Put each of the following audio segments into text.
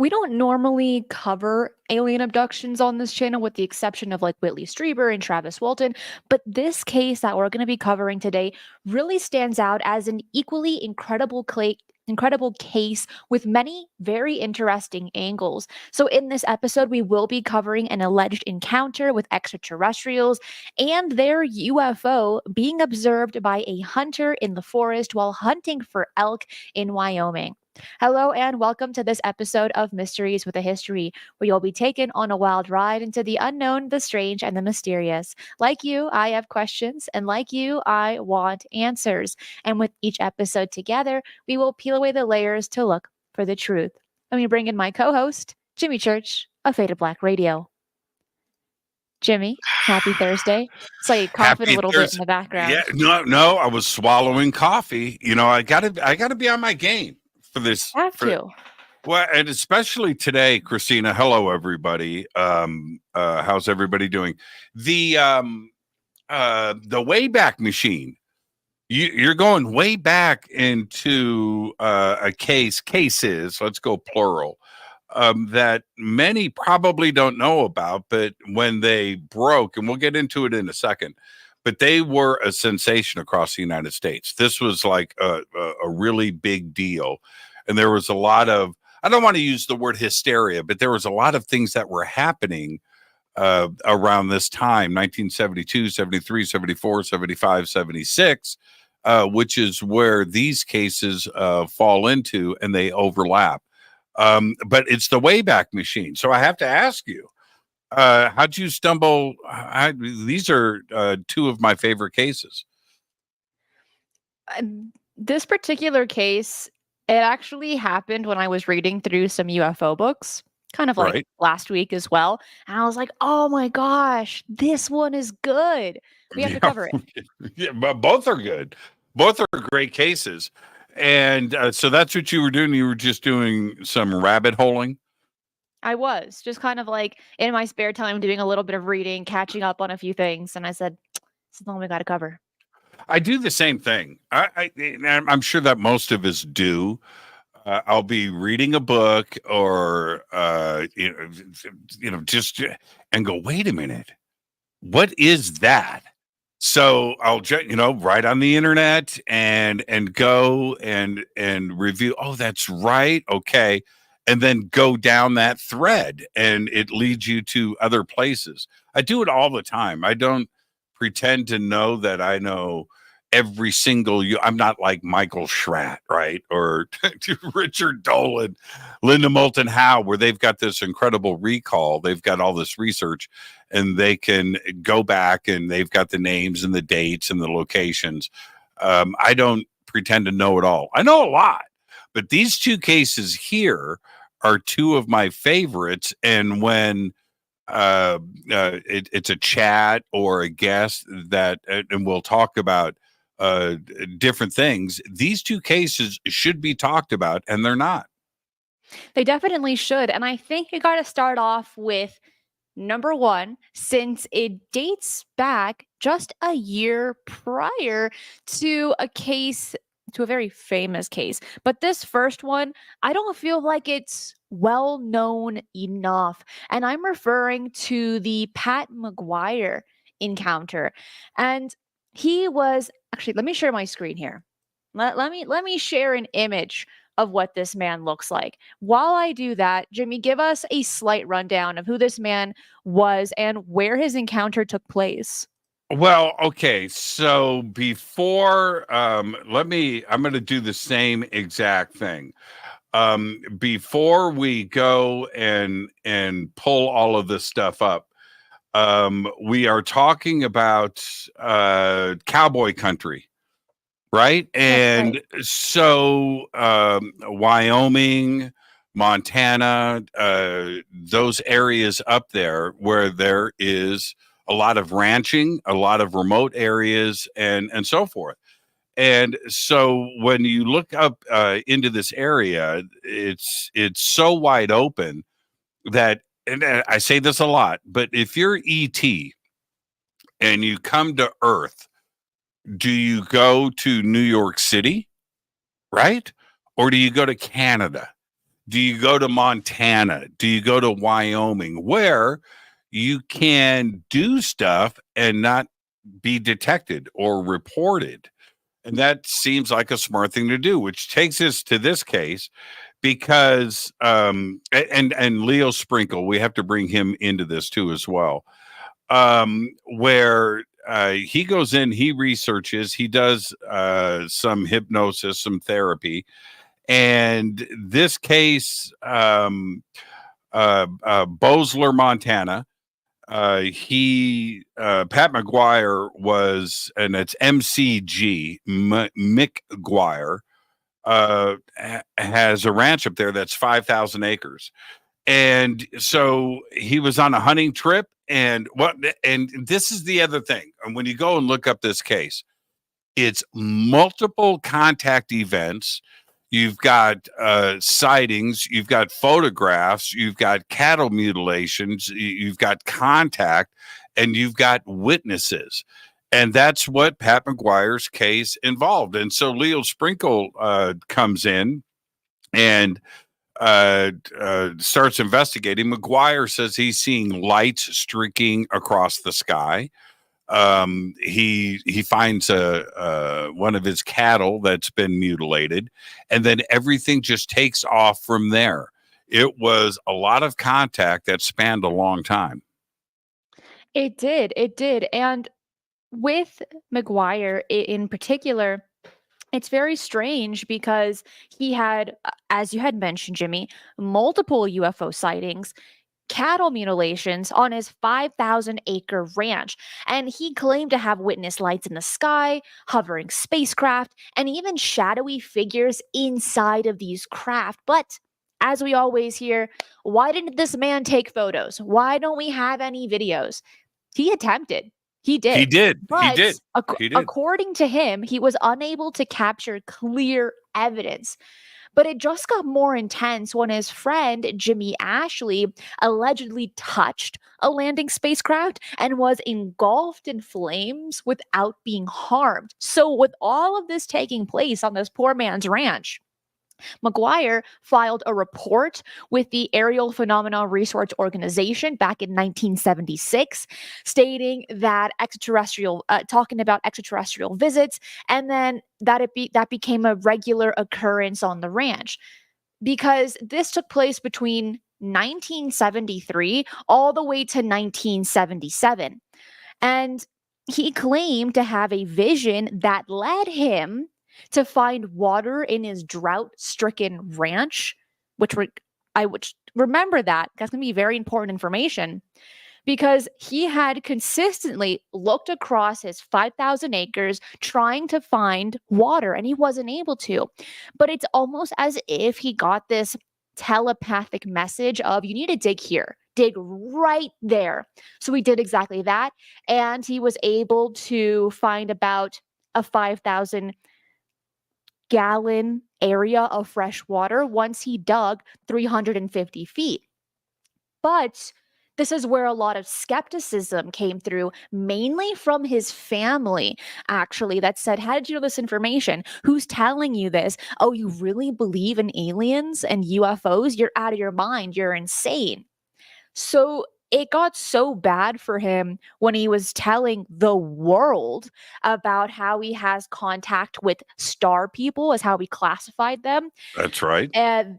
We don't normally cover alien abductions on this channel with the exception of like Whitley Strieber and Travis Walton, but this case that we're going to be covering today really stands out as an equally incredible case with many very interesting angles. So in this episode we will be covering an alleged encounter with extraterrestrials and their UFO being observed by a hunter in the forest while hunting for elk in Wyoming. Hello and welcome to this episode of Mysteries with a History, where you'll be taken on a wild ride into the unknown, the strange, and the mysterious. Like you, I have questions, and like you, I want answers. And with each episode together, we will peel away the layers to look for the truth. Let me bring in my co-host, Jimmy Church of Faded Black Radio. Jimmy, happy Thursday. It's like coughing a little bit in the background. Yeah, no, I was swallowing coffee. You know, I gotta be on my game for this. Well, and especially today, Cristina. Hello, everybody. How's everybody doing? The Wayback Machine. You're going way back into cases. Let's go plural. That many probably don't know about, but when they broke, and we'll get into it in a second, but they were a sensation across the United States. This was like a really big deal. And there was a lot of, I don't want to use the word hysteria, but there was a lot of things that were happening around this time, 1972, 73, 74, 75, 76, which is where these cases fall into and they overlap. But it's the Wayback Machine. So I have to ask you, how'd you stumble? These are two of my favorite cases. This particular case, it actually happened when I was reading through some UFO books, kind of like last week as well. And I was like, oh my gosh, this one is good. We have to cover it. Yeah, but both are good. Both are great cases. And so that's what you were doing. You were just doing some rabbit holing. I was just kind of like in my spare time doing a little bit of reading, catching up on a few things. And I said, this is the one we got to cover. I do the same thing. I'm sure that most of us do. I'll be reading a book or, just and go, wait a minute, what is that? So I'll write on the internet and go and review. Oh, that's right. Okay. And then go down that thread and it leads you to other places. I do it all the time. I don't pretend to know that I know every single, I'm not like Michael Schratt, right? Or Richard Dolan, Linda Moulton Howe, where they've got this incredible recall. They've got all this research and they can go back and they've got the names and the dates and the locations. I don't pretend to know it all. I know a lot, but these two cases here are two of my favorites. And when it's a chat or a guest that, and we'll talk about different things, these two cases should be talked about, and they're not. They definitely should. And I think you got to start off with number one, since it dates back just a year prior to a case, to a very famous case. But this first one, I don't feel like it's well known enough. And I'm referring to the Pat McGuire encounter. And he was actually, let me share my screen here. Let me share an image of what this man looks like. While I do that, Jimmy, give us a slight rundown of who this man was and where his encounter took place. Well, okay. So before, I'm going to do the same exact thing. Before we go and pull all of this stuff up, we are talking about cowboy country, right? And right. So Wyoming, Montana, those areas up there where there is a lot of ranching, a lot of remote areas, and so forth. And so when you look up into this area, it's so wide open that, and I say this a lot, but if you're ET and you come to Earth, do you go to New York City, right? Or do you go to Canada? Do you go to Montana? Do you go to Wyoming, where you can do stuff and not be detected or reported? And that seems like a smart thing to do, which takes us to this case because and Leo Sprinkle, we have to bring him into this too as well. Where he goes in, he researches, he does some hypnosis, some therapy. And this case, Bozeler, Montana, Pat McGuire was, and it's MCG, McGuire, has a ranch up there that's 5,000 acres. And so he was on a hunting trip. And this is the other thing. And when you go and look up this case, it's multiple contact events. You've got sightings, you've got photographs, you've got cattle mutilations, you've got contact, and you've got witnesses. And that's what Pat McGuire's case involved. And so Leo Sprinkle comes in and starts investigating. McGuire says he's seeing lights streaking across the sky. He finds one of his cattle that's been mutilated, and then everything just takes off from there. It was a lot of contact that spanned a long time. It did. And with McGuire in particular, it's very strange because he had, as you had mentioned, Jimmy, multiple UFO sightings, cattle mutilations on his 5,000-acre ranch. And he claimed to have witnessed lights in the sky, hovering spacecraft, and even shadowy figures inside of these craft. But as we always hear, why didn't this man take photos? Why don't we have any videos? He attempted. He did. He did. According to him, he was unable to capture clear evidence. But it just got more intense when his friend, Jimmy Ashley, allegedly touched a landing spacecraft and was engulfed in flames without being harmed. So with all of this taking place on this poor man's ranch, McGuire filed a report with the Aerial Phenomena Research Organization back in 1976, stating that talking about extraterrestrial visits, and then that became a regular occurrence on the ranch, because this took place between 1973 all the way to 1977, and he claimed to have a vision that led him to find water in his drought-stricken ranch, which remember that's going to be very important information, because he had consistently looked across his 5,000 acres trying to find water, and he wasn't able to. But it's almost as if he got this telepathic message of, you need to dig here, dig right there. So he did exactly that, and he was able to find about a 5,000 gallon area of fresh water once he dug 350 feet. But this is where a lot of skepticism came through, mainly from his family, actually, that said, how did you know this information? Who's telling you this? Oh, you really believe in aliens and UFOs? You're out of your mind. You're insane. So it got so bad for him when he was telling the world about how he has contact with star people, as how he classified them. That's right. And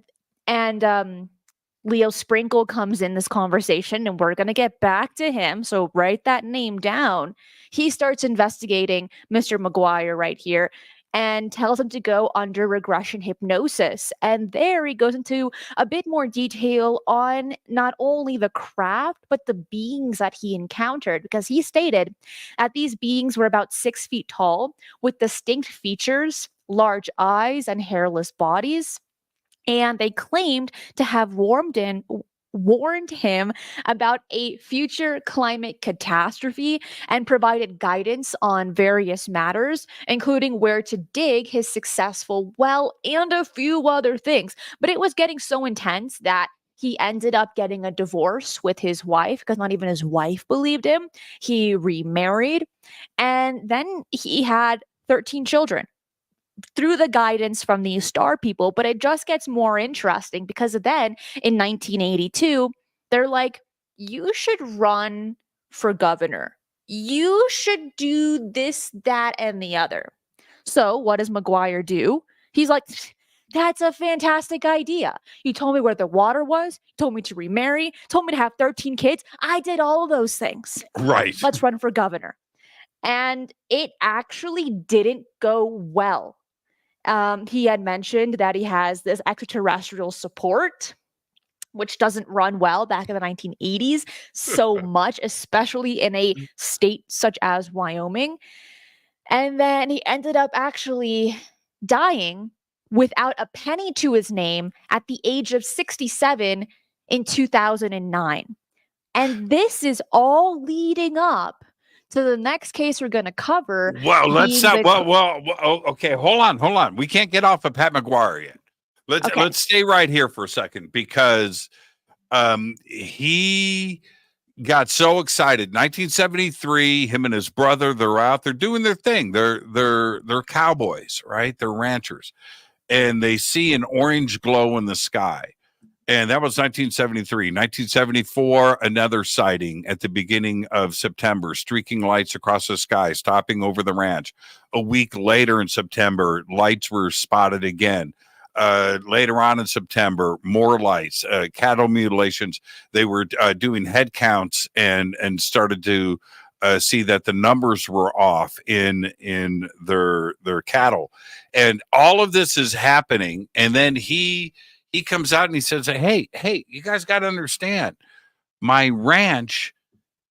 Leo Sprinkle comes in this conversation, and we're going to get back to him. So write that name down. He starts investigating Mr. McGuire right here and tells him to go under regression hypnosis. And there he goes into a bit more detail on not only the craft, but the beings that he encountered, because he stated that these beings were about 6 feet tall with distinct features, large eyes, and hairless bodies. And they claimed to have warned him about a future climate catastrophe and provided guidance on various matters, including where to dig his successful well and a few other things. But it was getting so intense that he ended up getting a divorce with his wife, because not even his wife believed him. He remarried, and then he had 13 children. through the guidance from these star people. But it just gets more interesting because then in 1982, they're like, you should run for governor. You should do this, that, and the other. So what does McGuire do? He's like, that's a fantastic idea. You told me where the water was, told me to remarry, told me to have 13 kids. I did all of those things. Right. Let's run for governor. And it actually didn't go well. He had mentioned that he has this extraterrestrial support, which doesn't run well back in the 1980s so much, especially in a state such as Wyoming. And then he ended up actually dying without a penny to his name at the age of 67 in 2009. And this is all leading up to the next case we're going to cover. Well, okay, hold on. We can't get off of Pat McGuire yet. Let's stay right here for a second, because he got so excited. 1973, him and his brother, they're out, they're doing their thing. They're cowboys, right? They're ranchers. And they see an orange glow in the sky. And that was 1973. 1974, another sighting at the beginning of September, streaking lights across the sky, stopping over the ranch. A week later in September, lights were spotted again. Later on in September, more lights, cattle mutilations. They were doing head counts and started to see that the numbers were off in their cattle. And all of this is happening. And then he comes out and he says, hey, you guys got to understand, my ranch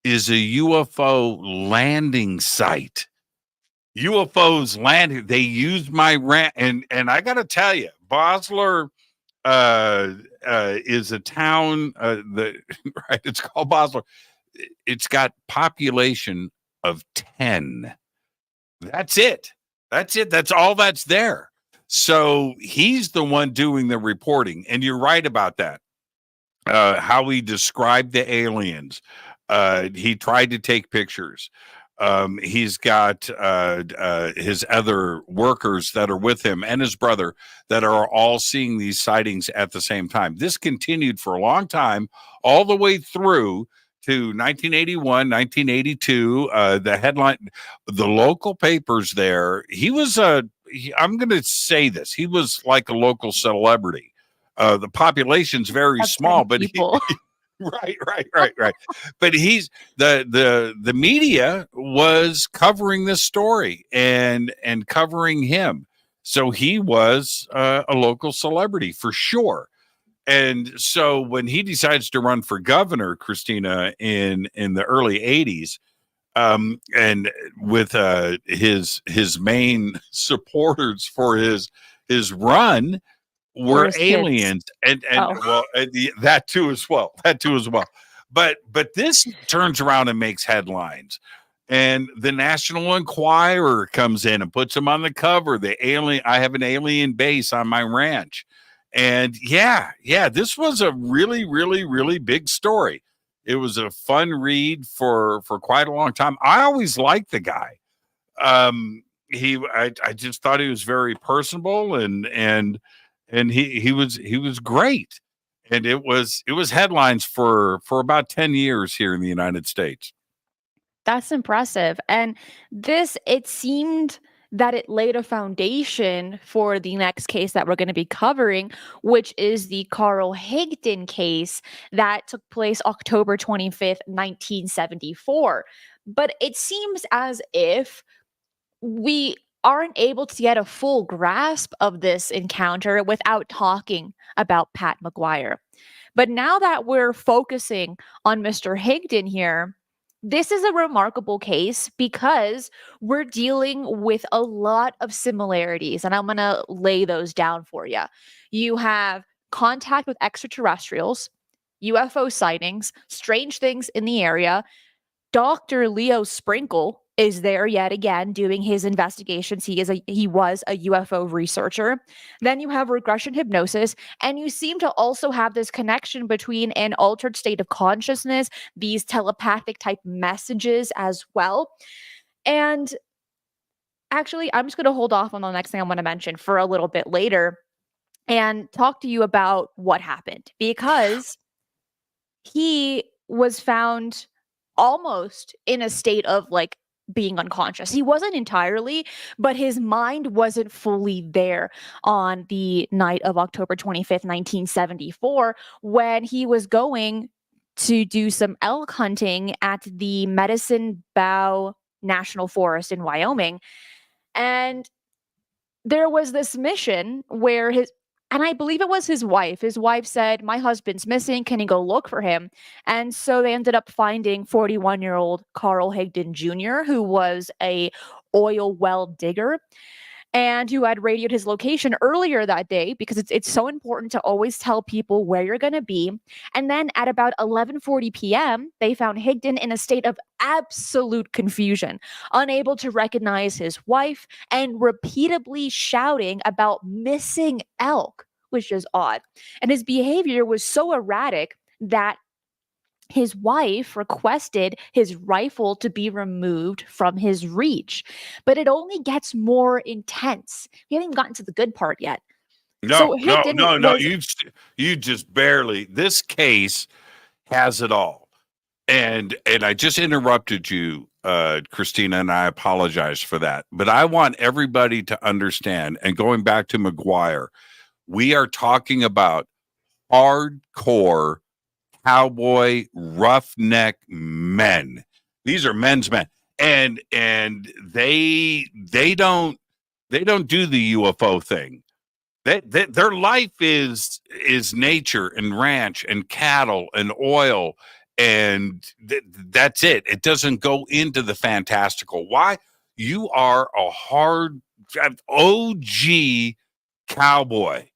is a UFO landing site. UFOs landing. They used my ranch. And I got to tell you, Bosler is a town right. It's called Bosler. It's got population of 10. That's it. That's all that's there. So he's the one doing the reporting. And you're right about that. How he described the aliens. He tried to take pictures. He's got his other workers that are with him and his brother that are all seeing these sightings at the same time. This continued for a long time, all the way through to 1981, 1982. The headline, the local papers there, he was I'm going to say this, he was like a local celebrity. The population's very small, but right. But he's the media was covering this story and covering him. So he was a local celebrity for sure. And so when he decides to run for governor, Cristina, in the early 80s, and with his main supporters for his run were aliens, and that too as well. But this turns around and makes headlines. And the National Enquirer comes in and puts him on the cover. I have an alien base on my ranch. And yeah, this was a really, really, really big story. It was a fun read for quite a long time. I always liked the guy. I just thought he was very personable and he was great. And it was headlines for about 10 years here in the United States. That's impressive. And it seemed that it laid a foundation for the next case that we're going to be covering, which is the Carl Higdon case that took place October 25th, 1974. But it seems as if we aren't able to get a full grasp of this encounter without talking about Pat McGuire. But now that we're focusing on Mr. Higdon here, this is a remarkable case because we're dealing with a lot of similarities, and I'm going to lay those down for you. You have contact with extraterrestrials, UFO sightings, strange things in the area. Dr. Leo Sprinkle is there yet again doing his investigations. He was a UFO researcher. Then you have regression hypnosis, and you seem to also have this connection between an altered state of consciousness, these telepathic type messages as well. And Actually, I'm just going to hold off on the next thing I'm going to mention for a little bit later and talk to you about what happened, because he was found almost in a state of like being unconscious. He wasn't entirely, but his mind wasn't fully there on the night of October 25th, 1974, when he was going to do some elk hunting at the Medicine Bow National Forest in Wyoming. And there was this mission where and I believe it was his wife. His wife said, "My husband's missing. Can you go look for him?" And so they ended up finding 41-year-old Carl Higdon Jr., who was a oil well digger and who had radioed his location earlier that day, because it's so important to always tell people where you're going to be. And then at about 11:40 p.m., they found Higdon in a state of absolute confusion, unable to recognize his wife and repeatedly shouting about missing elk, which is odd. And his behavior was so erratic that his wife requested his rifle to be removed from his reach. But it only gets more intense. We haven't even gotten to the good part yet. No, So no, Higdon no, no. was You just barely. This case has it all. And I just interrupted you, Cristina, and I apologize for that. But I want everybody to understand, and going back to McGuire, we are talking about hardcore cowboy roughneck men. These are men's men. And they don't do the UFO thing. Their life is nature and ranch and cattle and oil, and that's it. It doesn't go into the fantastical. Why? You are a hard OG cowboy,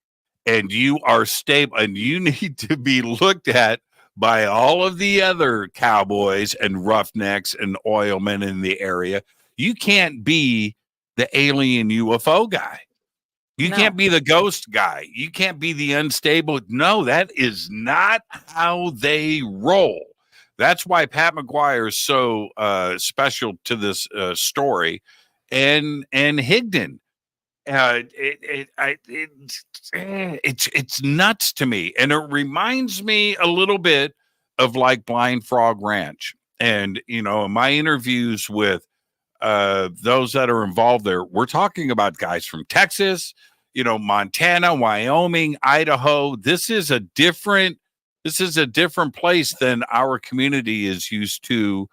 and you are stable, and you need to be looked at by all of the other cowboys and roughnecks and oilmen in the area. You can't be the alien UFO guy. You can't be the ghost guy. You can't be the unstable. No, that is not how they roll. That's why Pat McGuire is so special to this story, and Higdon. It's nuts to me, and it reminds me a little bit of like Blind Frog Ranch. And in my interviews with those that are involved there, we're talking about guys from Texas, Montana, Wyoming, Idaho. This is a different place than our community is used to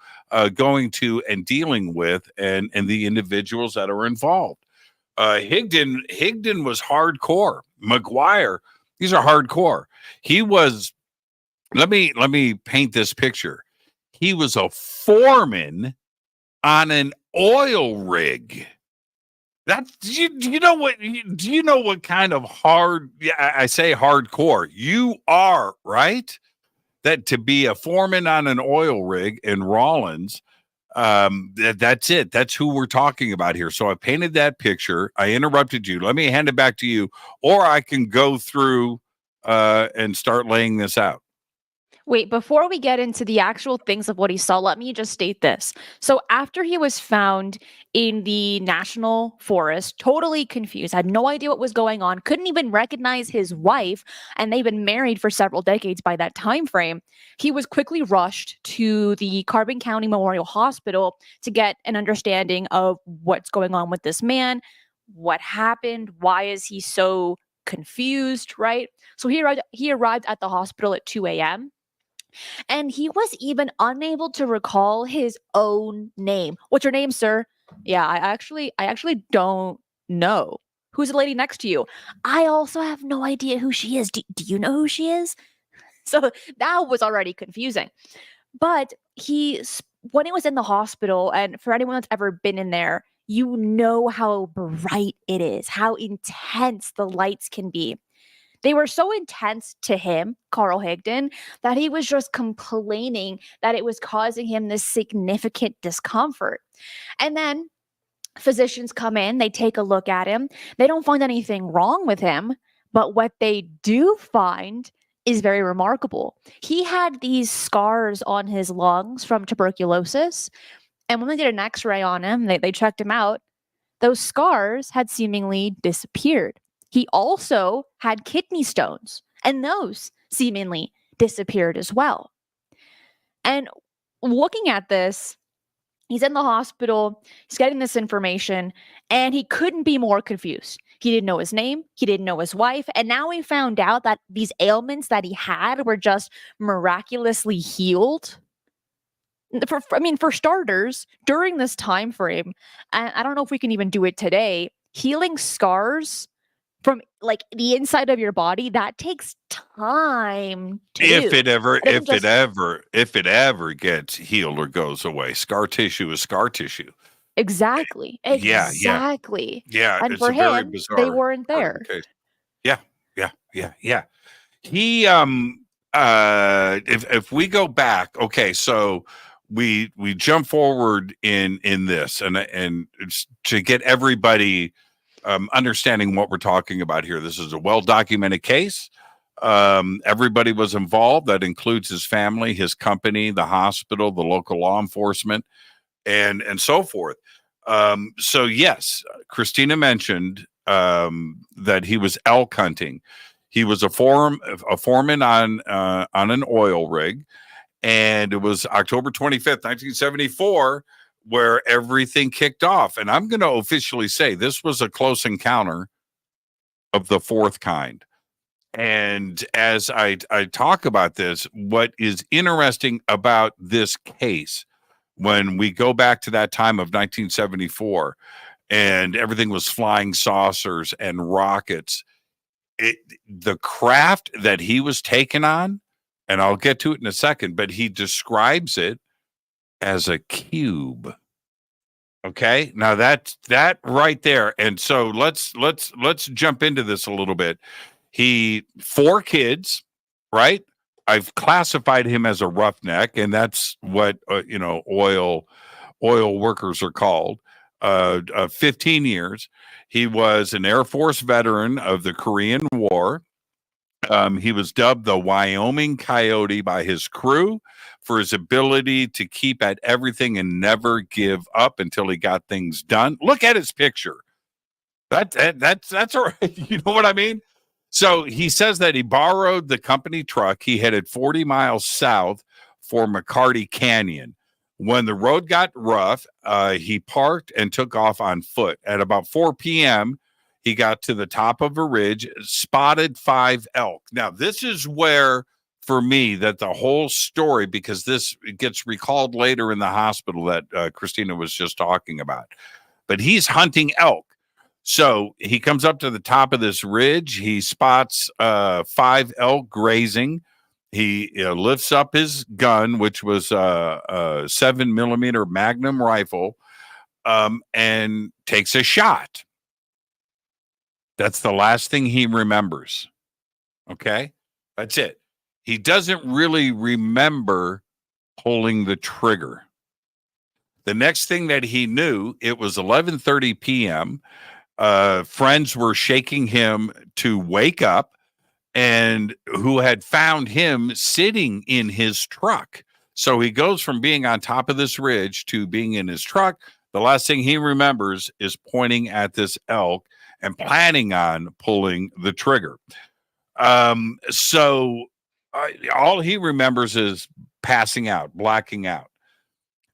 going to and dealing with, and the individuals that are involved. Higdon was hardcore. McGuire, these are hardcore. He was, let me paint this picture. He was a foreman on an oil rig. Do you know what kind of hard, I say hardcore, you are, right? That to be a foreman on an oil rig in Rawlins, that's it. That's who we're talking about here. So I painted that picture. I interrupted you. Let me hand it back to you, or I can go through and start laying this out. Wait, before we get into the actual things of what he saw, let me just state this. So after he was found in the national forest, totally confused, had no idea what was going on, couldn't even recognize his wife, and they've been married for several decades by that time frame, he was quickly rushed to the Carbon County Memorial Hospital to get an understanding of what's going on with this man, what happened, why is he so confused, right? So he arrived at the hospital at 2 a.m. And he was even unable to recall his own name. "What's your name, sir?" "Yeah, I actually don't know." "Who's the lady next to you?" "I also have no idea who she is. Do you know who she is?" So that was already confusing. But when he was in the hospital, and for anyone that's ever been in there, you know how bright it is, how intense the lights can be. They were so intense to him, Carl Higdon, that he was just complaining that it was causing him this significant discomfort. And then physicians come in, they take a look at him. They don't find anything wrong with him, but what they do find is very remarkable. He had these scars on his lungs from tuberculosis. And when they did an x-ray on him, they checked him out. those scars had seemingly disappeared. He also had kidney stones, and those seemingly disappeared as well. And looking at this, he's in the hospital, he's getting this information, and he couldn't be more confused. He didn't know his name, he didn't know his wife, and now he found out that these ailments that he had were just miraculously healed. For starters, during this time frame, I don't know if we can even do it today, healing scars from like the inside of your body, that takes time to if do. it ever gets healed or goes away. Scar tissue is scar tissue. Exactly. Yeah. And it's for a very him, bizarre they weren't part of there. the case. Yeah. He if we go back, okay, so we jump forward in this and to get everybody understanding what we're talking about here. This is a well-documented case. Everybody was involved. That includes his family, his company, the hospital, the local law enforcement, and so forth. So yes, Cristina mentioned that he was elk hunting. He was a foreman on an oil rig, and it was October 25th, 1974, where everything kicked off. And I'm going to officially say this was a close encounter of the fourth kind. And as I talk about this, what is interesting about this case, when we go back to that time of 1974 and everything was flying saucers and rockets, the craft that he was taken on, and I'll get to it in a second, but he describes it as a cube. Okay, now that right there, and so let's jump into this a little bit. He 4 kids, right? I've classified him as a roughneck, and that's what oil workers are called. 15 years. He was an Air Force veteran of the Korean War. He was dubbed the Wyoming Coyote by his crew for his ability to keep at everything and never give up until he got things done. Look at his picture. That's all right. You know what I mean? So he says that he borrowed the company truck. He headed 40 miles south for McCarty Canyon. When the road got rough, he parked and took off on foot. At about 4 p.m., he got to the top of a ridge, spotted 5 elk. Now, this is where, for me, that the whole story, because this gets recalled later in the hospital that Cristina was just talking about. But he's hunting elk. So he comes up to the top of this ridge. He spots 5 elk grazing. He lifts up his gun, which was a 7mm Magnum rifle, and takes a shot. That's the last thing he remembers. Okay? That's it. He doesn't really remember pulling the trigger. The next thing that he knew, it was 11:30 p.m. Friends were shaking him to wake up, and who had found him sitting in his truck. So he goes from being on top of this ridge to being in his truck. The last thing he remembers is pointing at this elk and planning on pulling the trigger. So all he remembers is passing out, blacking out.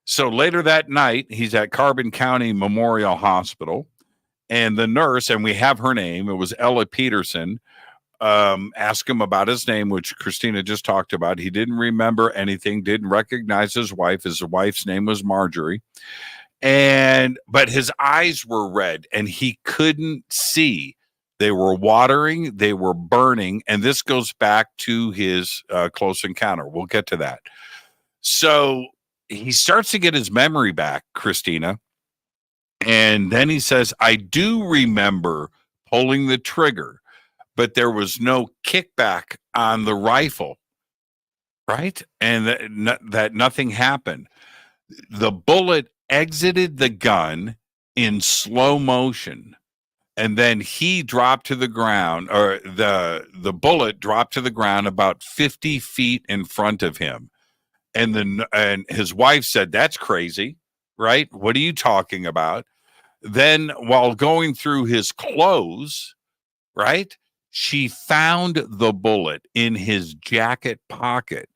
So later that night, he's at Carbon County Memorial Hospital, and the nurse, and we have her name, it was Ella Peterson, asked him about his name, which Cristina just talked about. He didn't remember anything, didn't recognize his wife. His wife's name was Margery. But his eyes were red and he couldn't see. They were watering, they were burning, and this goes back to his close encounter. We'll get to that. So he starts to get his memory back, Cristina. And then he says, I do remember pulling the trigger, but there was no kickback on the rifle, right? And that nothing happened. The bullet exited the gun in slow motion, and then he dropped to the ground, or the bullet dropped to the ground about 50 feet in front of him. And his wife said, that's crazy, right? What are you talking about? Then while going through his clothes, right, she found the bullet in his jacket pocket.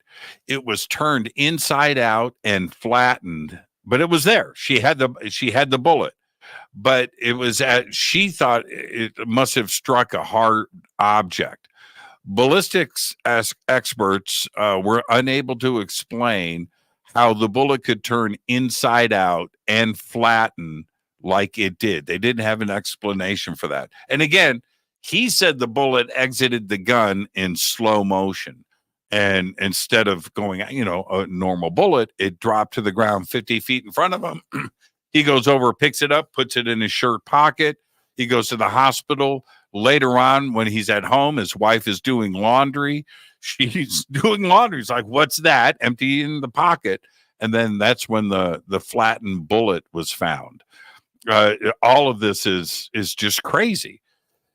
It was turned inside out and flattened, but it was there. She had the bullet, but it was she thought it must have struck a hard object. Ballistics experts were unable to explain how the bullet could turn inside out and flatten like it did. They didn't have an explanation for that. And again, he said the bullet exited the gun in slow motion. And instead of going, a normal bullet, it dropped to the ground 50 feet in front of him. He goes over, picks it up, puts it in his shirt pocket. He goes to the hospital. Later on, when he's at home, his wife is doing laundry. She's doing laundry. He's like, what's that? Empty in the pocket. And then that's when the flattened bullet was found. All of this is just crazy.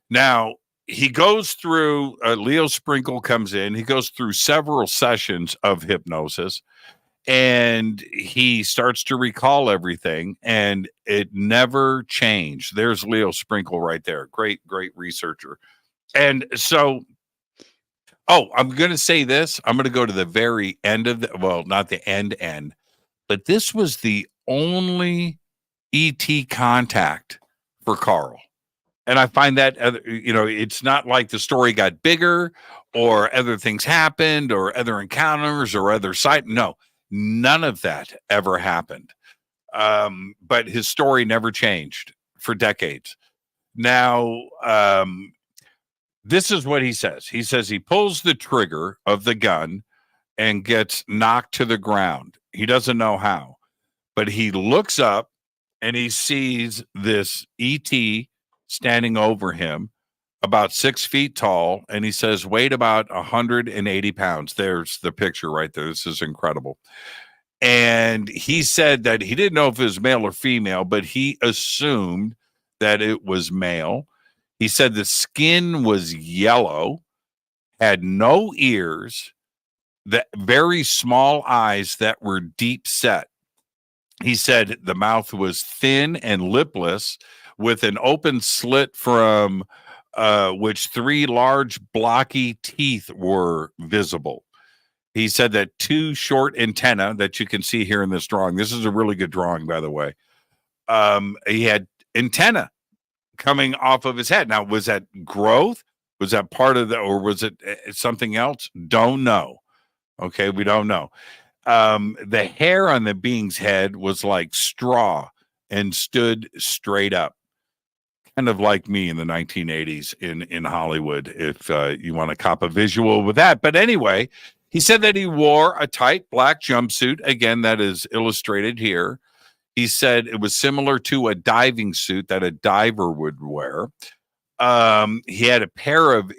Now, he goes through, Leo Sprinkle comes in. He goes through several sessions of hypnosis. And he starts to recall everything, and it never changed. There's Leo Sprinkle right there. Great researcher. And so, I'm going to say this. I'm going to go to the very end of not the end, but this was the only ET contact for Carl. And I find that, it's not like the story got bigger or other things happened or other encounters or other sight. No. None of that ever happened. But his story never changed for decades. Now, this is what he says. He says he pulls the trigger of the gun and gets knocked to the ground. He doesn't know how, but he looks up and he sees this ET standing over him, about 6 feet tall, and he says weighed about 180 pounds. There's the picture right there. This is incredible. And he said that he didn't know if it was male or female, but he assumed that it was male. He said the skin was yellow, had no ears, that very small eyes that were deep set. He said the mouth was thin and lipless with an open slit from which 3 large blocky teeth were visible. He said that 2 short antennae that you can see here in this drawing. This is a really good drawing, by the way. He had antenna coming off of his head. Now, was that growth? Was that part of or was it something else? Don't know. Okay, we don't know. The hair on the being's head was like straw and stood straight up. Kind of like me in the 1980s in Hollywood, if you want to cop a visual with that. But anyway, he said that he wore a tight black jumpsuit. Again, that is illustrated here. He said it was similar to a diving suit that a diver would wear. He had a pair of,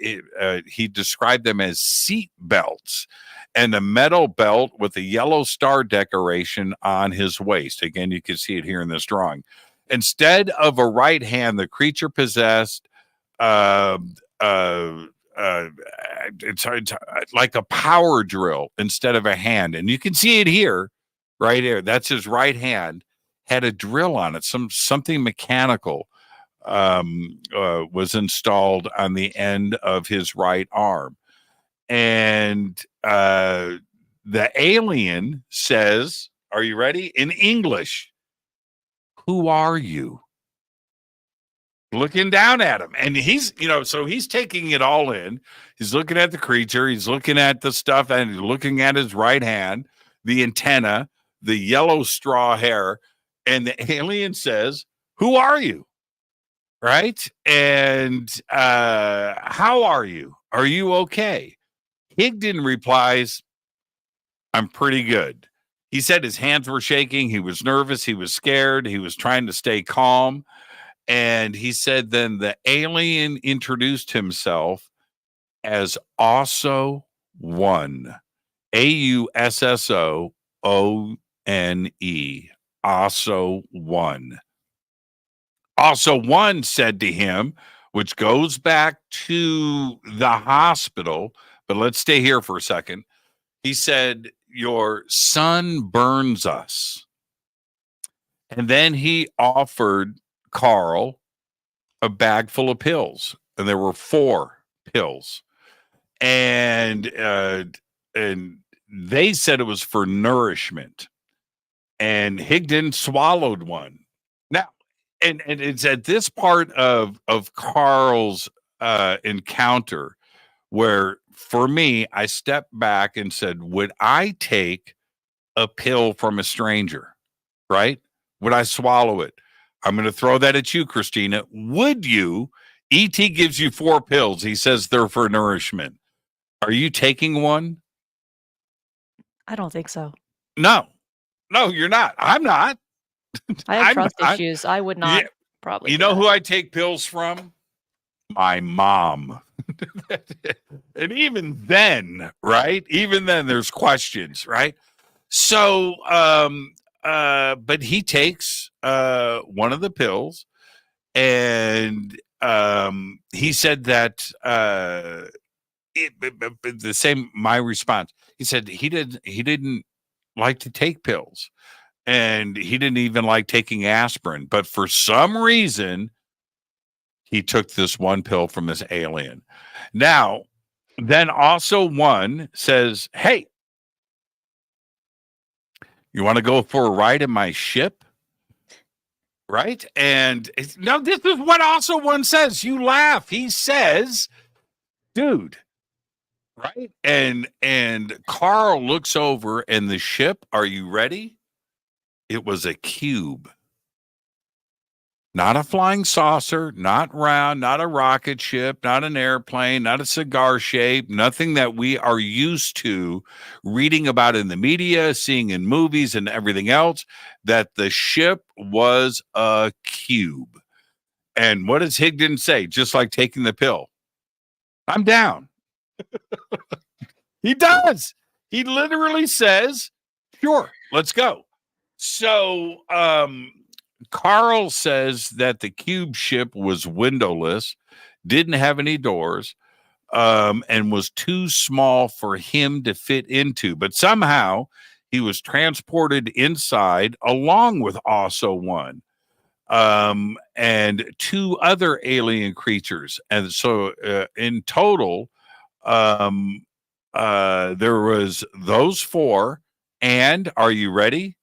he described them as seat belts and a metal belt with a yellow star decoration on his waist. Again, you can see it here in this drawing. Instead of a right hand, the creature possessed it's like a power drill instead of a hand. And you can see it here, right here. That's his right hand, had a drill on it. Something mechanical was installed on the end of his right arm. And the alien says, are you ready? In English, who are you? Looking down at him. And he's, so he's taking it all in. He's looking at the creature. He's looking at the stuff and he's looking at his right hand, the antenna, the yellow straw hair. And the alien says, who are you? Right? And how are you? Are you okay? Higdon replies, I'm pretty good. He said his hands were shaking. He was nervous. He was scared. He was trying to stay calm. And he said then the alien introduced himself as Also One. AUSSOONE. Also One. Also One said to him, which goes back to the hospital, but let's stay here for a second. He said, your sun burns us. And then he offered Carl a bag full of pills, and there were 4 pills, and they said it was for nourishment, and Higdon swallowed one. Now, and it's at this part of Carl's encounter where, for me, I stepped back and said, would I take a pill from a stranger? Right? Would I swallow it? I'm going to throw that at you, Cristina. Would you? E.T. gives you 4 pills. He says they're for nourishment. Are you taking one? I don't think so. No, you're not. I'm not. I have trust issues. I would not probably. You know who I take pills from? My mom. And even then, right? Even then, there's questions, right? So, but he takes one of the pills, and he said that the same. My response. He said he didn't like to take pills, and he didn't even like taking aspirin. But for some reason, he took this one pill from this alien. Now, then also one says, "Hey, you want to go for a ride in my ship?" Right? And no, this is what also one says. You laugh. He says, "Dude." Right? And Carl looks over, and the ship, are you ready? It was a cube. Not a flying saucer, not round, not a rocket ship, not an airplane, not a cigar shape, nothing that we are used to reading about in the media, seeing in movies and everything else, that the ship was a cube. And what does Higdon say? Just like taking the pill. I'm down. He does. He literally says, sure, let's go. So, Carl says that the cube ship was windowless, didn't have any doors, and was too small for him to fit into. But somehow he was transported inside along with also one and 2 other alien creatures. And so in total, there was those 4. And are you ready?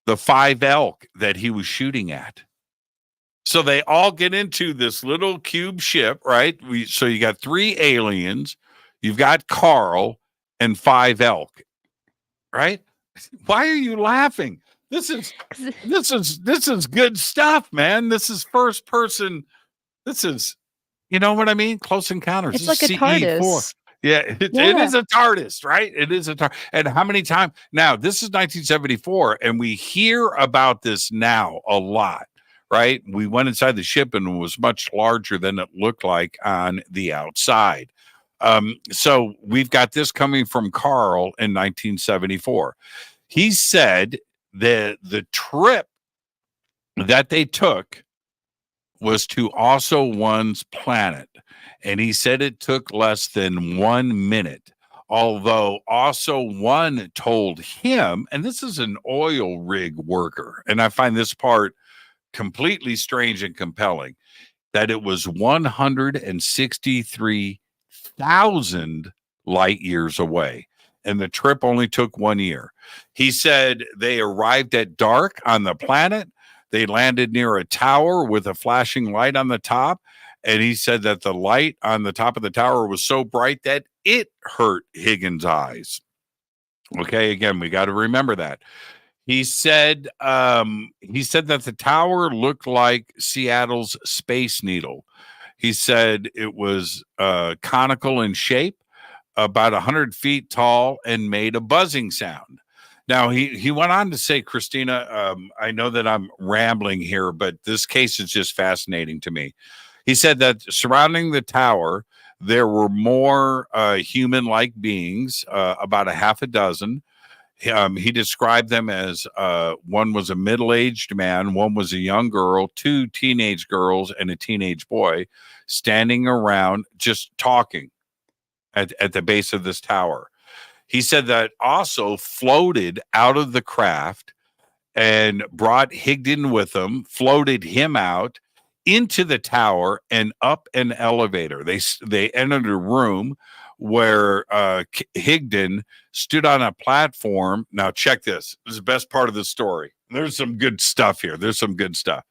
The 5 elk that he was shooting at. So they all get into this little cube ship, right? So you got 3 aliens, you've got Carl, and 5 elk, right? Why are you laughing? This is good stuff, man. This is first person. This is, you know what I mean? Close Encounters. It's like a TARDIS. Yeah, it is a TARDIS, right? It is a TARDIS. And how many times? Now, this is 1974, and we hear about this now a lot, right? We went inside the ship, and it was much larger than it looked like on the outside. So we've got this coming from Carl in 1974. He said that the trip that they took was to Also One's planet. And he said it took less than 1 minute, although Also One told him, and this is an oil rig worker, and I find this part completely strange and compelling, that it was 163,000 light years away. And the trip only took 1 year. He said they arrived at dark on the planet. They landed near a tower with a flashing light on the top. And he said that the light on the top of the tower was so bright that it hurt Higgins' eyes. Okay, again, we got to remember that. He said that the tower looked like Seattle's Space Needle. He said it was conical in shape, about 100 feet tall, and made a buzzing sound. Now, he went on to say, Cristina, I know that I'm rambling here, but this case is just fascinating to me. He said that surrounding the tower, there were more human-like beings, about a half a dozen. He described them as one was a middle-aged man, one was a young girl, 2 teenage girls, and a teenage boy standing around just talking at the base of this tower. He said that also floated out of the craft and brought Higdon with them, floated him out into the tower and up an elevator. They entered a room where Higdon stood on a platform. Now check this. This is the best part of the story. There's some good stuff here. There's some good stuff.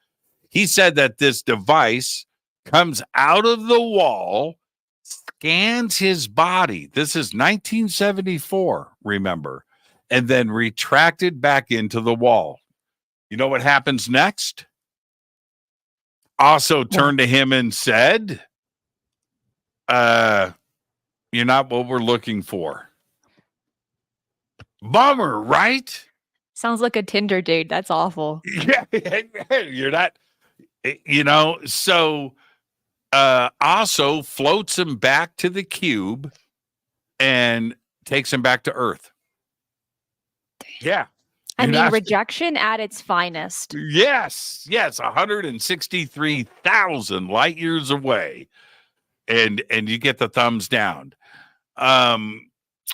He said that this device comes out of the wall, scans his body. This is 1974, remember, and then retracted back into the wall. You know what happens next? Also turned to him and said, you're not what we're looking for. Bummer, right? Sounds like a Tinder date. That's awful. Yeah, you're not, so also floats him back to the cube and takes him back to Earth. Yeah. I mean, rejection at its finest. Yes, 163,000 light years away, and you get the thumbs down.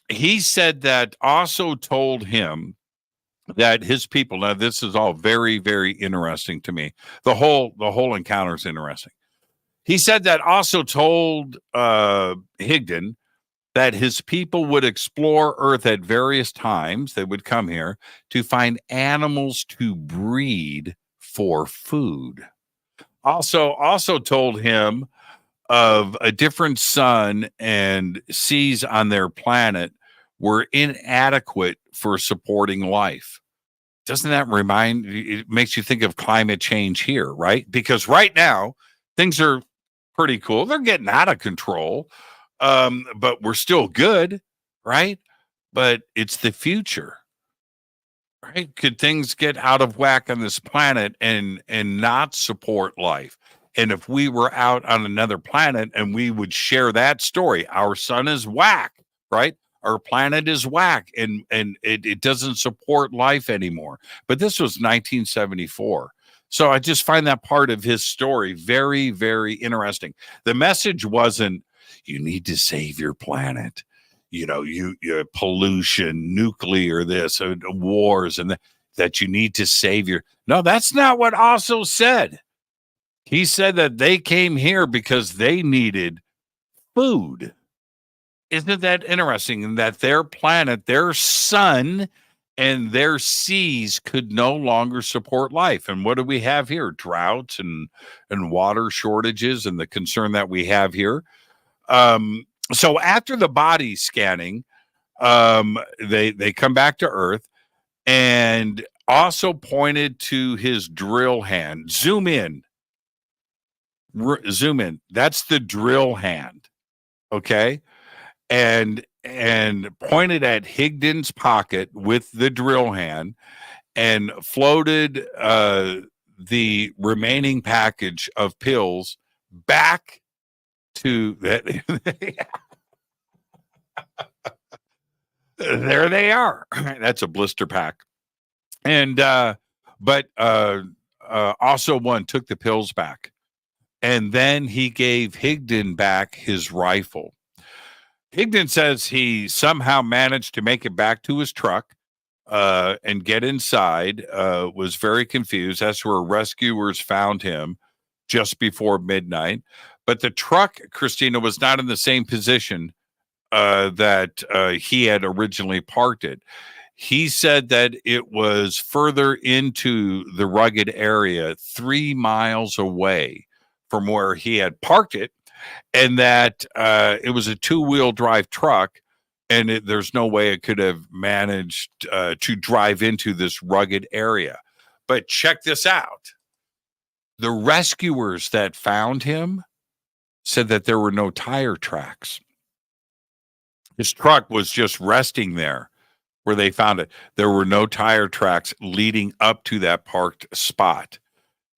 He said that also told him that his people. Now, this is all very, very interesting to me. The whole encounter is interesting. He said that also told Higdon that his people would explore Earth at various times. They would come here to find animals to breed for food. Also told him of a different sun and seas on their planet were inadequate for supporting life. Doesn't that it makes you think of climate change here, right? Because right now, things are pretty cool. They're getting out of control. But we're still good, right? But it's the future, right? Could things get out of whack on this planet and not support life? And if we were out on another planet and we would share that story, our sun is whack, right? Our planet is whack and it doesn't support life anymore. But this was 1974. So I just find that part of his story very, very interesting. The message wasn't, you need to save your planet. You pollution, nuclear, this, wars, and that you need to save your. No, that's not what also said. He said that they came here because they needed food. Isn't that interesting? And that their planet, their sun, and their seas could no longer support life. And what do we have here? Droughts and water shortages, and the concern that we have here. So after the body scanning, they come back to Earth and also pointed to his drill hand. Zoom in. That's the drill hand. Okay. And pointed at Higdon's pocket with the drill hand and floated the remaining package of pills back to that. There they are. That's a blister pack. And but also one took the pills back. And then he gave Higdon back his rifle. Higdon says he somehow managed to make it back to his truck and get inside, was very confused. That's where rescuers found him just before midnight. But the truck, Cristina, was not in the same position that he had originally parked it. He said that it was further into the rugged area, 3 miles away from where he had parked it, and that it was a 2-wheel drive truck, and there's no way it could have managed to drive into this rugged area. But check this out. The rescuers that found him said that there were no tire tracks. His truck was just resting there where they found it. There were no tire tracks leading up to that parked spot.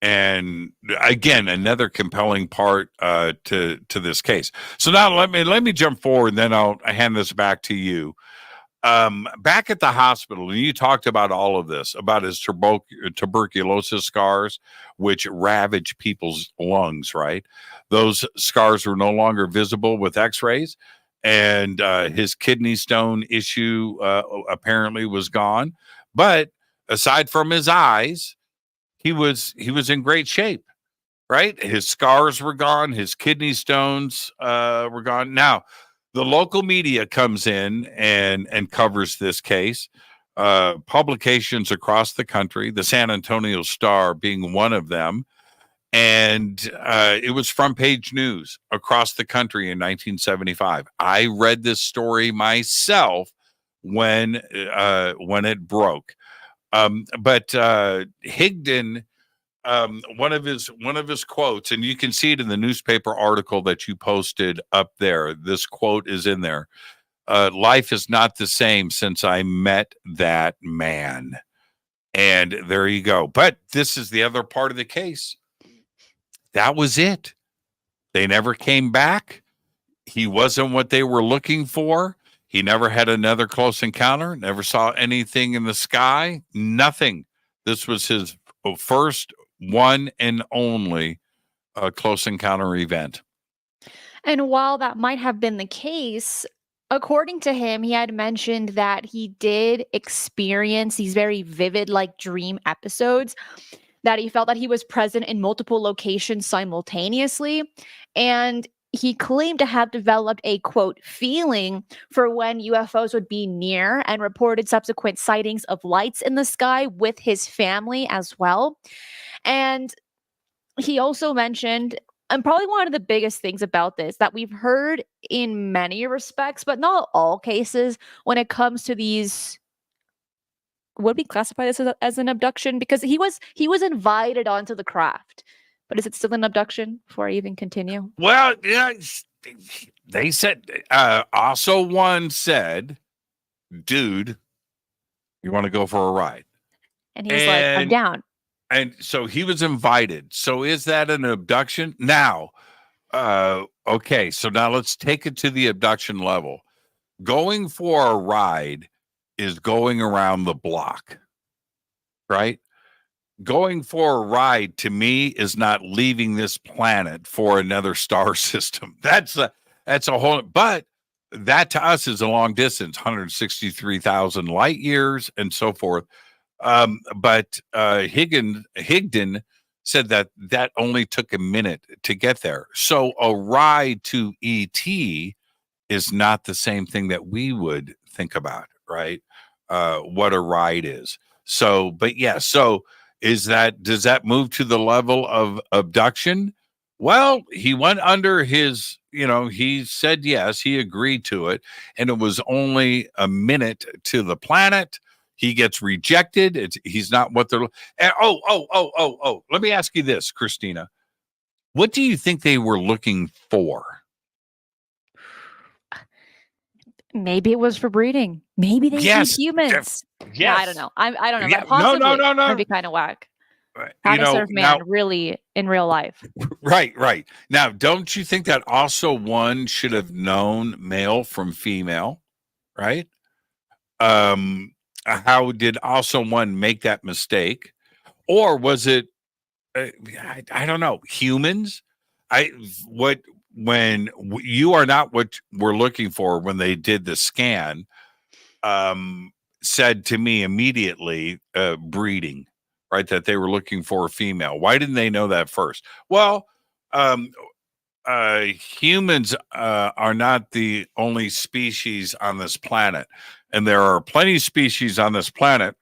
And again, another compelling part to this case. So now let me jump forward, and then I'll hand this back to you. Back at the hospital, and you talked about all of this, about his tuberculosis scars, which ravage people's lungs, right? Those scars were no longer visible with x-rays, and his kidney stone issue apparently was gone. But aside from his eyes, he was in great shape, right? His scars were gone, his kidney stones were gone. Now, the local media comes in and covers this case. Publications across the country, the San Antonio Star being one of them. And it was front page news across the country in 1975. I read this story myself when it broke. But Higdon, one of his quotes, and you can see it in the newspaper article that you posted up there. This quote is in there. Life is not the same since I met that man. And there you go. But this is the other part of the case. That was it. They never came back. He wasn't what they were looking for. He never had another close encounter, never saw anything in the sky, nothing. This was his first one and only close encounter event. And while that might have been the case, according to him, he had mentioned that he did experience these very vivid, like dream episodes, that he felt that he was present in multiple locations simultaneously. And he claimed to have developed a, quote, feeling for when UFOs would be near, and reported subsequent sightings of lights in the sky with his family as well. And he also mentioned, and probably one of the biggest things about this that we've heard in many respects, but not all cases, when it comes to these, would we classify this as an abduction? Because he was invited onto the craft. But is it still an abduction before I even continue? Well, yeah, they said, also one said, dude, you want to go for a ride? And he was like, I'm down. And so he was invited. So is that an abduction? Now, okay, so now let's take it to the abduction level. Going for a ride is going around the block, right? Going for a ride to me is not leaving this planet for another star system. That's a whole, but that to us is a long distance, 163,000 light years and so forth. But Higdon said that only took a minute to get there. So a ride to ET is not the same thing that we would think about, right? What a ride is. So, but yeah, so does that move to the level of abduction? Well, he went under his, he said yes, he agreed to it, and it was only a minute to the planet. He gets rejected. He's not what they're. Oh. Let me ask you this, Cristina. What do you think they were looking for? Maybe it was for breeding. Maybe they see humans. Yes. Yeah, I don't know. I don't know. Yeah, possibly, no. That'd be kind of whack. How to serve man really in real life. Right. Now, don't you think that also one should have known male from female, right? How did also one make that mistake? Or was it, I don't know, humans? When you are not what we're looking for when they did the scan, said to me immediately, breeding, right? That they were looking for a female. Why didn't they know that first? Well, humans are not the only species on this planet. And there are plenty of species on this planet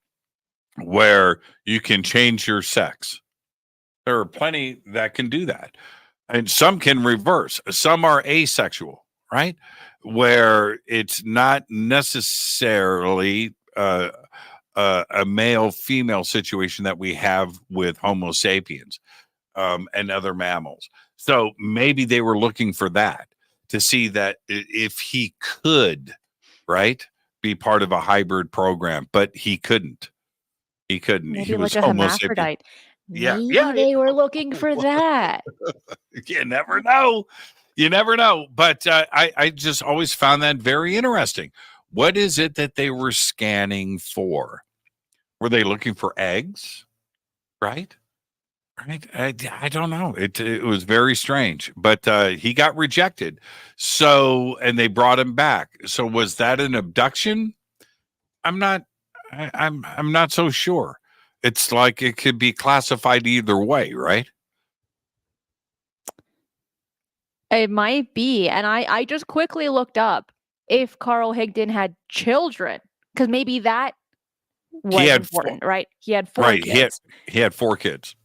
where you can change your sex. There are plenty that can do that. And some can reverse. Some are asexual, right? Where it's not necessarily a male-female situation that we have with Homo sapiens and other mammals. So maybe they were looking for that, to see that if he could, right, be part of a hybrid program, but he couldn't. He couldn't. Maybe he was like a Homo hermaphrodite. sapien. Maybe they were looking for that. You never know. But I just always found that very interesting. What is it that they were scanning for? Were they looking for eggs? Right? I don't know. It was very strange, but he got rejected. So, and they brought him back. So was that an abduction? I'm not I'm not so sure. It's like it could be classified either way, right? It might be. And I just quickly looked up if Carl Higdon had children, because maybe that was important, right? He had 4 kids. He had 4 kids.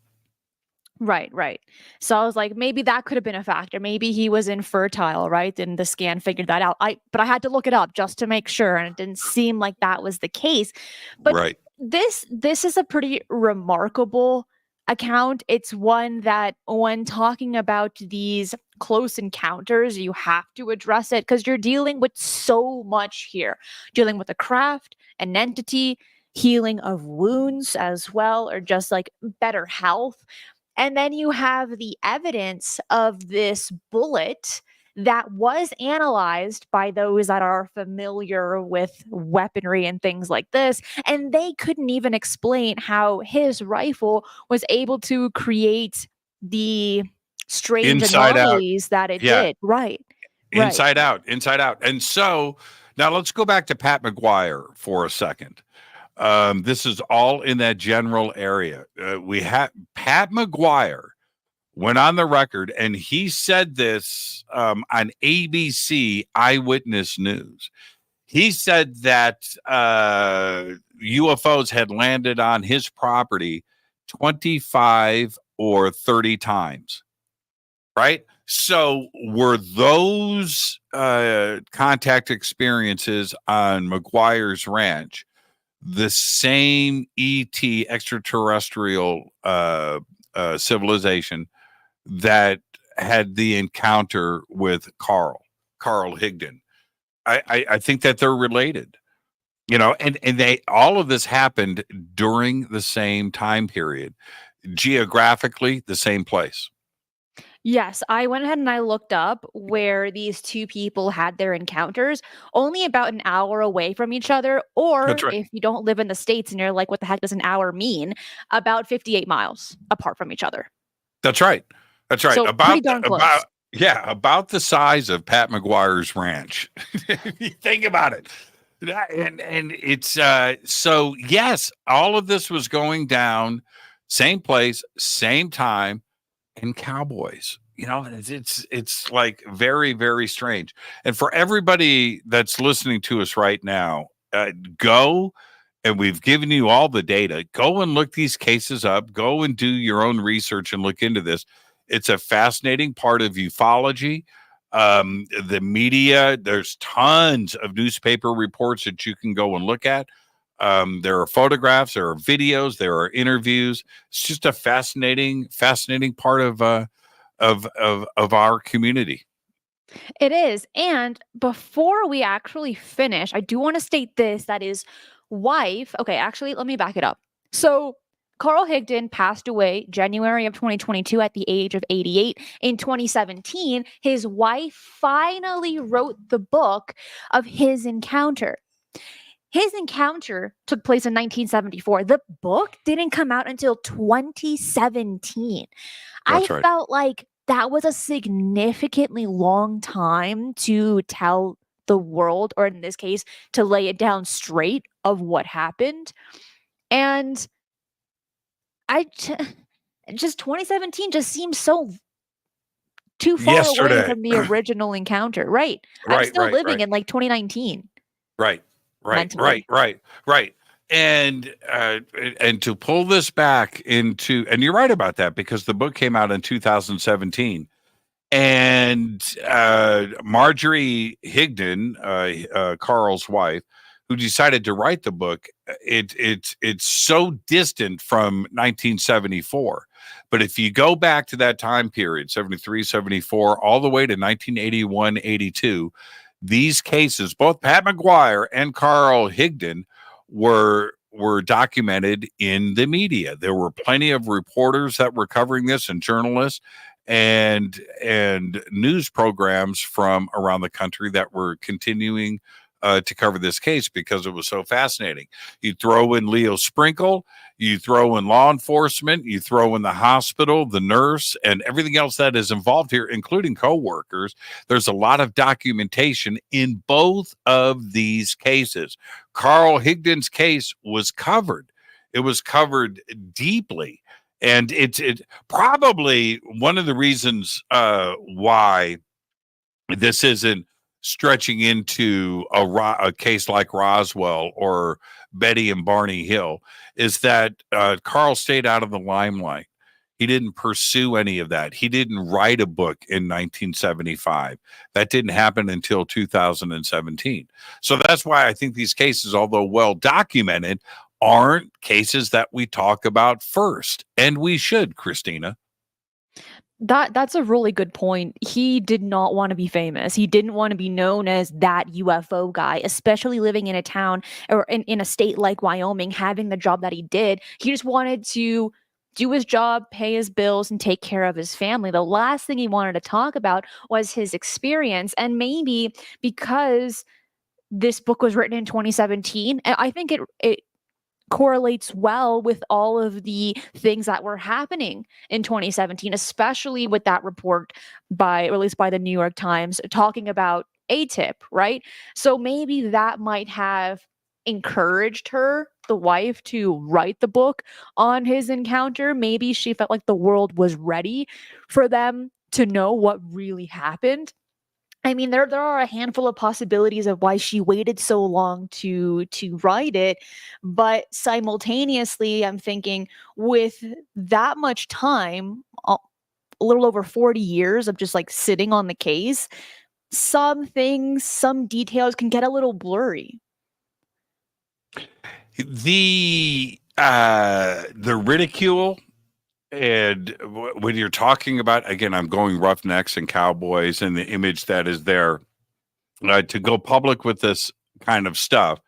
Right. So I was like, maybe that could have been a factor. Maybe he was infertile, right? And the scan figured that out. But I had to look it up just to make sure, and it didn't seem like that was the case. But this is a pretty remarkable account. It's one that, when talking about these close encounters, you have to address it, because you're dealing with so much here. Dealing with a craft, an entity, healing of wounds as well, or just like better health. And then you have the evidence of this bullet that was analyzed by those that are familiar with weaponry and things like this. And they couldn't even explain how his rifle was able to create the strange anomalies that it did. Right. Inside out. And so now let's go back to Pat McGuire for a second. This is all in that general area. We have Pat McGuire went on the record, and he said this on ABC Eyewitness News. He said that UFOs had landed on his property 25 or 30 times, right? So were those contact experiences on McGuire's ranch the same ET extraterrestrial civilization that had the encounter with Carl Higdon? I think that they're related, and they, all of this happened during the same time period, geographically the same place. Yes, I went ahead and I looked up where these two people had their encounters, only about an hour away from each other, or if you don't live in the States and you're like, what the heck does an hour mean? About 58 miles apart from each other. That's right. So pretty darn close. About the size of Pat McGuire's ranch. If you think about it. And it's so yes, all of this was going down, same place, same time. And cowboys, it's like very, very strange. And for everybody that's listening to us right now, go, and we've given you all the data. Go and look these cases up. Go and do your own research and look into this. It's a fascinating part of ufology. The media, there's tons of newspaper reports that you can go and look at. There are photographs, there are videos, there are interviews. It's just a fascinating part of our community. It is. And before we actually finish, I do want to state this, that his wife, okay, actually, let me back it up. So Carl Higdon passed away January of 2022 at the age of 88. In 2017, his wife finally wrote the book of his encounter. His encounter took place in 1974. The book didn't come out until 2017. I felt like that was a significantly long time to tell the world, or in this case, to lay it down straight of what happened. And just 2017 just seems so too far away from the original encounter. Right. I'm still living in like 2019. Right. And to pull this back into, and you're right about that, because the book came out in 2017, and Margery Higdon, Carl's wife, who decided to write the book, it's so distant from 1974. But if you go back to that time period, 73, 74, all the way to 1981, 82, these cases, both Pat McGuire and Carl Higdon, were documented in the media. There were plenty of reporters that were covering this, and journalists and news programs from around the country that were continuing to cover this case because it was so fascinating. You throw in Leo Sprinkle, you throw in law enforcement, you throw in the hospital, the nurse, and everything else that is involved here, including coworkers. There's a lot of documentation in both of these cases. Carl Higdon's case was covered. It was covered deeply. And it's probably one of the reasons why this isn't stretching into a case like Roswell or Betty and Barney Hill is that Carl stayed out of the limelight. He didn't pursue any of that. He didn't write a book in 1975. That didn't happen until 2017. So that's why I think these cases, although well documented, aren't cases that we talk about first. And we should, Cristina. That's a really good point. He did not want to be famous. He didn't want to be known as that UFO guy, especially living in a town or in a state like Wyoming, having the job that he did. He just wanted to do his job, pay his bills, and take care of his family. The last thing he wanted to talk about was his experience. And maybe because this book was written in 2017, I think it correlates well with all of the things that were happening in 2017, especially with that report released by the New York Times talking about ATIP, right? So maybe that might have encouraged her, the wife, to write the book on his encounter. Maybe she felt like the world was ready for them to know what really happened. I mean, there are a handful of possibilities of why she waited so long to write it, but simultaneously, I'm thinking with that much time, a little over 40 years of just like sitting on the case, some things, some details can get a little blurry. The ridicule. And when you're talking about, again, I'm going roughnecks and cowboys and the image that is there, to go public with this kind of stuff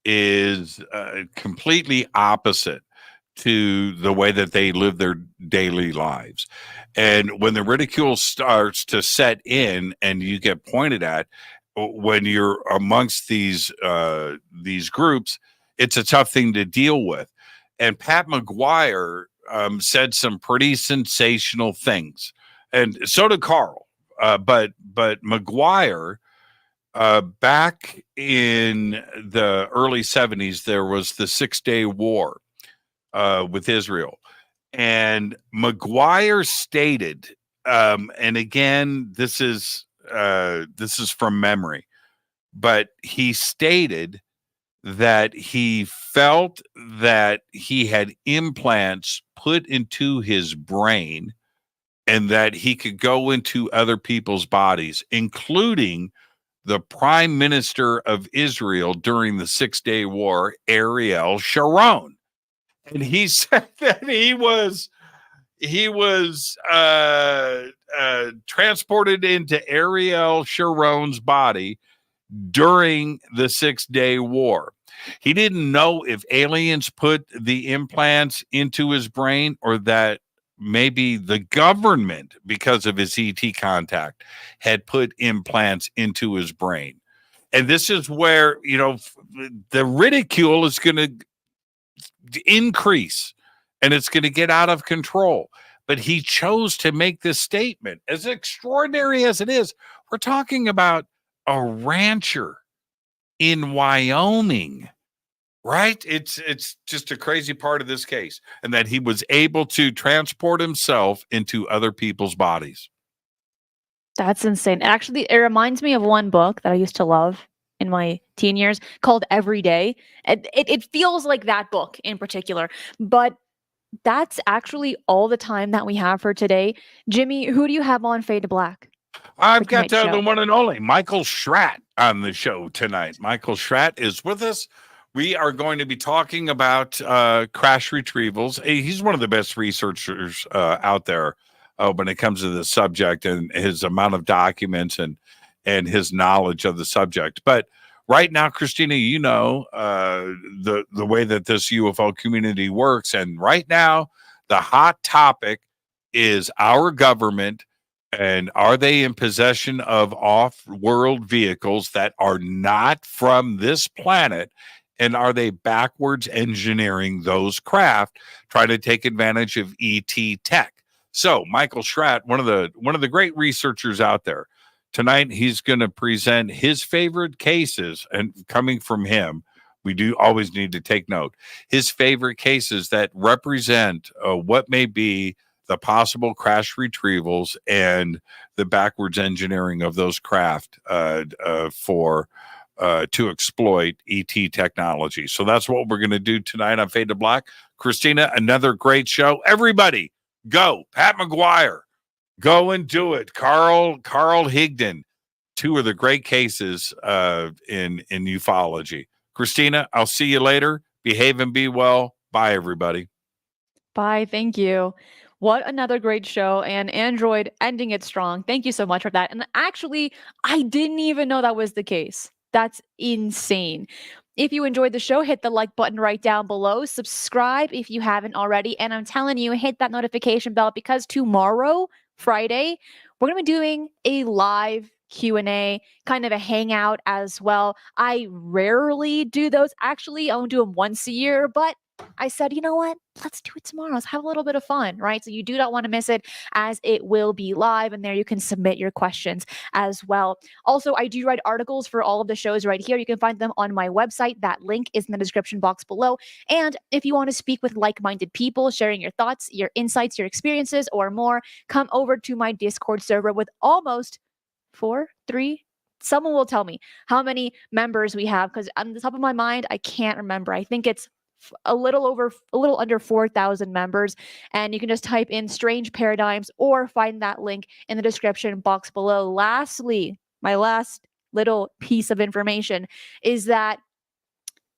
is completely opposite to the way that they live their daily lives. And when the ridicule starts to set in and you get pointed at when you're amongst these groups, it's a tough thing to deal with. And Pat McGuire said some pretty sensational things, and so did Carl. But McGuire, back in the early 70s, there was the 6-Day War with Israel, and McGuire stated, and again, this is from memory, but he stated that he felt that he had implants put into his brain and that he could go into other people's bodies, including the Prime Minister of Israel during the 6-Day War, Ariel Sharon. And he said that he was transported into Ariel Sharon's body during the 6-Day War. He didn't know if aliens put the implants into his brain or that maybe the government, because of his ET contact, had put implants into his brain. And this is where, the ridicule is going to increase and it's going to get out of control. But he chose to make this statement. As extraordinary as it is, we're talking about a rancher in Wyoming, right? It's just a crazy part of this case, and that he was able to transport himself into other people's bodies. That's insane. Actually, it reminds me of one book that I used to love in my teen years called Every Day. It feels like that book in particular, but that's actually all the time that we have for today. Jimmy, who do you have on Fade to Black? I've got the one and only Michael Schratt on the show tonight. Michael Schratt is with us. We are going to be talking about crash retrievals. He's one of the best researchers out there when it comes to the subject, and his amount of documents and his knowledge of the subject. But right now, Cristina, the way that this UFO community works. And right now, the hot topic is our government And are they in possession of off-world vehicles that are not from this planet? And are they backwards engineering those craft, trying to take advantage of ET tech? So Michael Schratt, one of the great researchers out there, tonight he's going to present his favorite cases, and coming from him, we do always need to take note, his favorite cases that represent what may be the possible crash retrievals and the backwards engineering of those craft to exploit ET technology. So that's what we're going to do tonight on Fade to Black. Cristina, another great show. Everybody, go. Pat McGuire, go and do it. Carl Higdon, two of the great cases in ufology. Cristina, I'll see you later. Behave and be well. Bye, everybody. Bye. Thank you. What another great show, and Android ending it strong. Thank you so much for that. And actually, I didn't even know that was the case. That's insane. If you enjoyed the show, hit the like button right down below. Subscribe if you haven't already. And I'm telling you, hit that notification bell, because tomorrow, Friday, we're going to be doing a live Q&A, kind of a hangout as well. I rarely do those. Actually, I only do them once a year, but I said, you know what? Let's do it tomorrow. Let's have a little bit of fun, right? So you do not want to miss it, as it will be live, and there you can submit your questions as well. Also, I do write articles for all of the shows right here. You can find them on my website. That link is in the description box below. And if you want to speak with like-minded people, sharing your thoughts, your insights, your experiences, or more, come over to my Discord server with almost 3. Someone will tell me how many members we have, because on the top of my mind, I can't remember. I think it's a little under 4,000 members, and you can just type in Strange Paradigms or find that link in the description box below. Lastly, my last little piece of information is that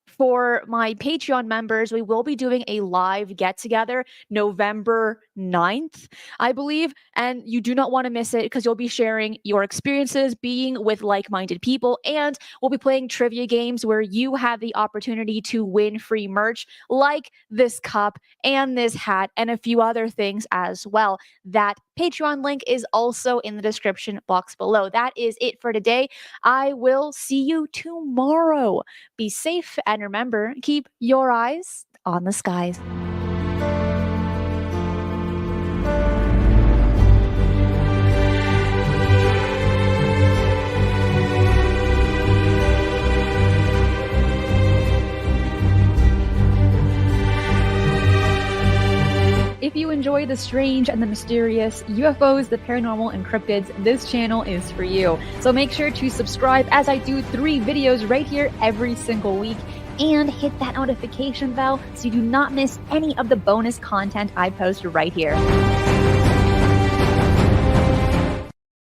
for my Patreon members, we will be doing a live get-together November 9th, I believe, and you do not want to miss it, because you'll be sharing your experiences being with like-minded people, and we'll be playing trivia games where you have the opportunity to win free merch like this cup and this hat and a few other things as well. That Patreon link is also in the description box below. That is it for today. I will see you tomorrow. Be safe, and remember, keep your eyes on the skies. If you enjoy the strange and the mysterious, UFOs, the paranormal, and cryptids, this channel is for you. So make sure to subscribe, as I do 3 videos right here every single week, and hit that notification bell so you do not miss any of the bonus content I post right here.